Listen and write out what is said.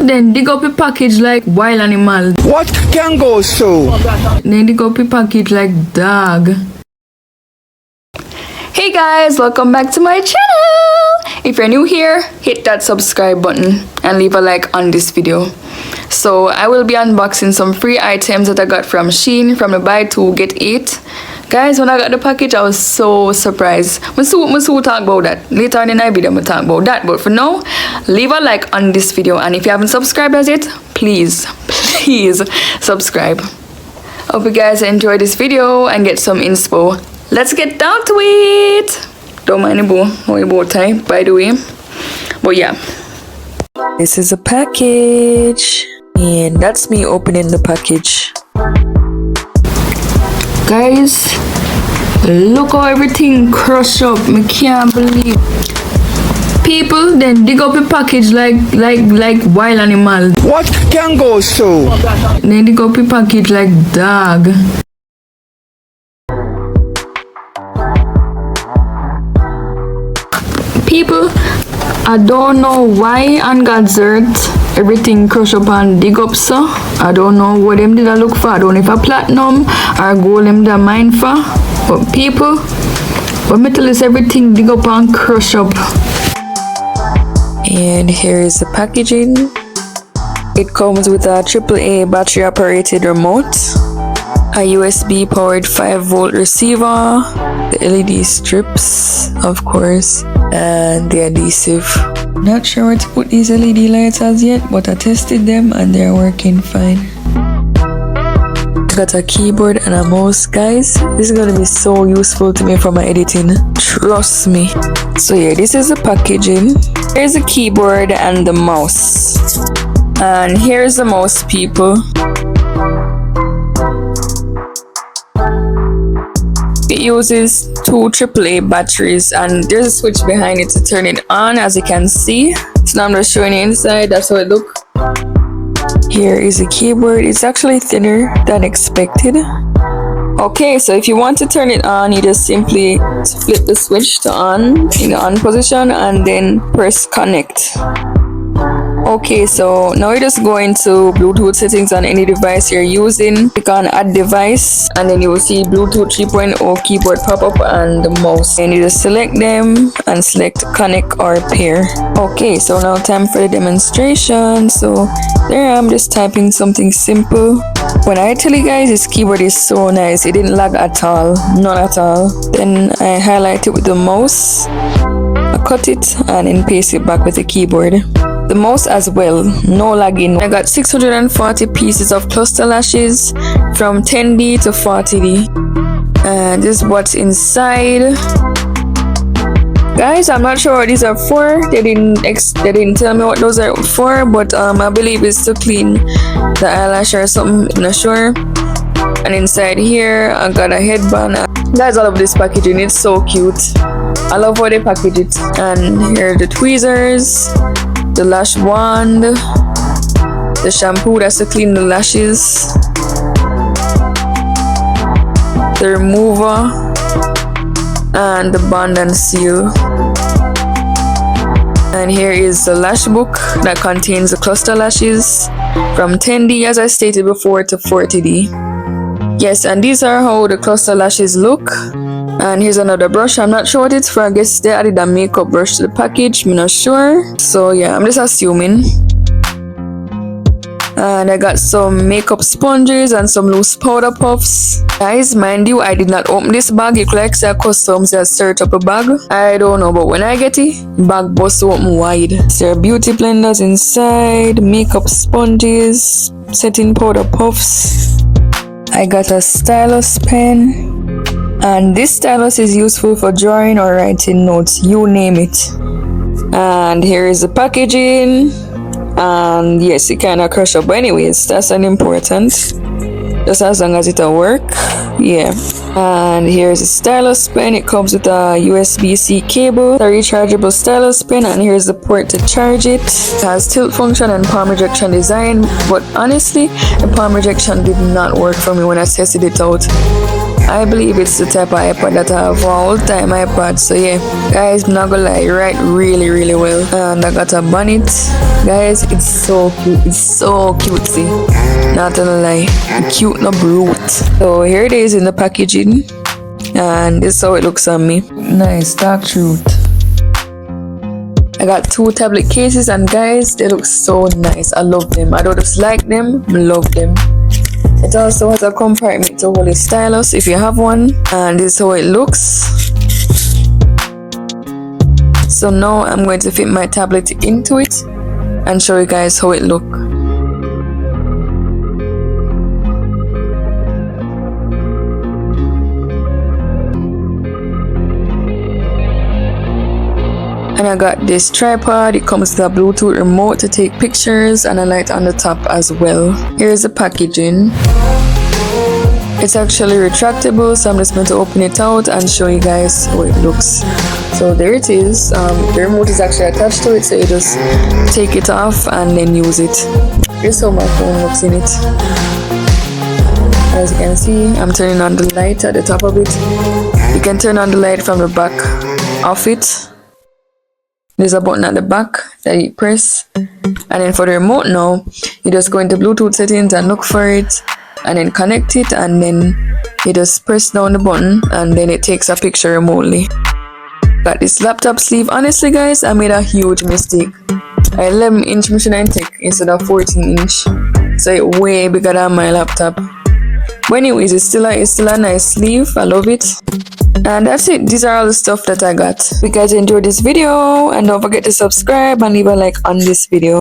Then dig up a package like wild animal. What can go so? Then dig up a package like dog. Hey guys, welcome back to my channel. If you're new here, hit that subscribe button and leave a like on this video. So I will be unboxing some free items that I got from SHEIN from the buy 2 get 8. Guys, when I got the package, I was so surprised. I'm so talk about that. Later on in the video, I'm talk about that. But for now, leave a like on this video. And if you haven't subscribed as yet, please subscribe. Hope you guys enjoy this video and get some inspo. Let's get down to it. Don't mind the bow tie, by the way. But yeah. This is a package. And that's me opening the package. Guys, look how everything crushed up. I can't believe. People then dig up a package like wild animal. What can go so? Then dig up a package like dog. People, I don't know why on God's earth everything crush up and dig up so. I don't know what them did I look for. I don't know if a platinum or gold them did I mine for. But people, when me tell us everything dig up and crush up. And here is the packaging. It comes with a AAA battery operated remote, a USB powered 5-volt receiver, the LED strips, of course, and the adhesive. Not sure where to put these LED lights as yet, but I tested them and they're working fine. Got a keyboard and a mouse, guys. This is gonna be so useful to me for my editing, trust me. So yeah, this is the packaging. Here's the keyboard and the mouse, and here's the mouse, people. It uses 2 AAA batteries, and there's a switch behind it to turn it on, as you can see. So now I'm just showing you inside. That's how it looks. Here is the keyboard. It's actually thinner than expected. Okay, so if you want to turn it on, you just simply flip the switch to on in the on position and then press connect. Okay, so now you just go into Bluetooth settings on any device you're using. Click on add device and then you will see Bluetooth 3.0 keyboard pop up and the mouse. And you just select them and select connect or pair. Okay, so now time for the demonstration. So there I'm just typing something simple. When I tell you guys, this keyboard is so nice. It didn't lag at all, not at all. Then I highlight it with the mouse, I cut it and then paste it back with the keyboard. The mouse as well, no lagging. I got 640 pieces of cluster lashes from 10D to 40D. And this is what's inside. Guys, I'm not sure what these are for. They didn't tell me what those are for, but I believe it's to clean the eyelash or something, I'm not sure. And inside here, I got a headband. Guys, I love this packaging, it's so cute. I love how they package it. And here are the tweezers, the lash wand, the shampoo that's to clean the lashes, the remover, and the bond and seal. And here is the lash book that contains the cluster lashes from 10D, as I stated before, to 40D. Yes, and these are how the cluster lashes look. And here's another brush. I'm not sure what it's for. I guess they added a makeup brush to the package. I'm not sure. So yeah, I'm just assuming. And I got some makeup sponges and some loose powder puffs. Guys, mind you, I did not open this bag. It looks like customs that search up a bag. I don't know, but when I get it, bag bust open wide. There are beauty blenders inside, makeup sponges, setting powder puffs. I got a stylus pen. And this stylus is useful for drawing or writing notes, you name it. And here is the packaging. And yes, it kind of crush up, but anyways, that's unimportant. Just as long as it'll work. Yeah. And here's a stylus pen. It comes with a USB-C cable, a rechargeable stylus pen, and here's the port to charge it. It has tilt function and palm rejection design, but honestly, the palm rejection did not work for me when I tested it out. I believe it's the type of iPad that I have for all time iPad. So yeah, guys, I'm not gonna lie, you write really well. And I got a bonnet, guys. It's so cute. It's so cutesy. Not gonna lie, cute no brute. So here it is in the packaging, and this is how it looks on me. Nice dark truth. I got 2 tablet cases, and guys, they look so nice. I love them. I don't just like them, I love them. It also has a compartment to hold a stylus if you have one, and this is how it looks. So now I'm going to fit my tablet into it and show you guys how it looks. And I got this tripod. It comes with a Bluetooth remote to take pictures and a light on the top as well. Here's the packaging. It's actually retractable, so I'm just going to open it out and show you guys how it looks. So there it is. The remote is actually attached to it, so you just take it off and then use it. Here's how my phone looks in it. As you can see, I'm turning on the light at the top of it. You can turn on the light from the back of it. There's a button at the back that you press, and then for the remote now, you just go into Bluetooth settings and look for it, and then connect it, and then you just press down the button, and then it takes a picture remotely. Got this laptop sleeve. Honestly guys, I made a huge mistake. I 11-inch machine I take instead of 14-inch, so it's way bigger than my laptop. But anyways, it's still a nice sleeve. I love it. And that's it. These are all the stuff that I got. If you guys enjoyed this video, and don't forget to subscribe and leave a like on this video.